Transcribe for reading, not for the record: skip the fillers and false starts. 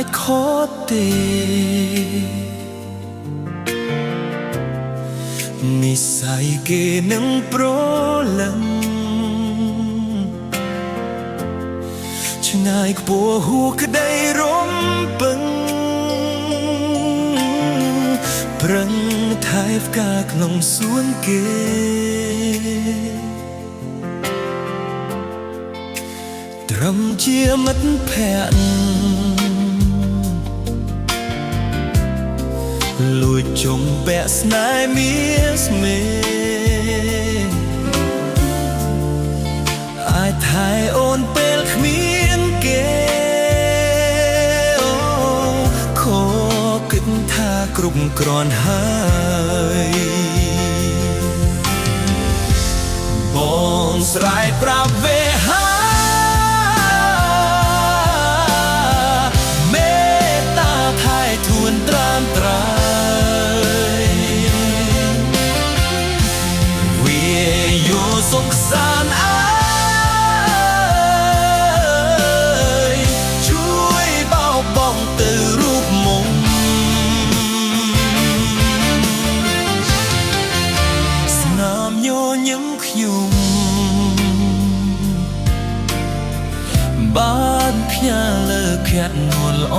អាចខកទេនិស្ស័យគេនឹងប្រលឹងឆ្ងាយខ្ពស់ហួសក្តីរំពឹងប្រឹងថែផ្កាក្នុងសួនគេត្រឹមជាមិត្តភក្តិលួចចុងពាក់ស្នេហ៍មានស្មេអាចថែអូនពេលគ្មានគេអូខកគិតថាគ្រប់គ្រាន់ហើយបងស្រែកប្រាប់វេហាមេត្តាថែទួនត្រាំត្រាសុខសាន្តអើយជួយបោកបង់ទៅរូបមុំស្នាមញញឹមខ្ញុំបានផ្ញើលើខៈនួនល្អ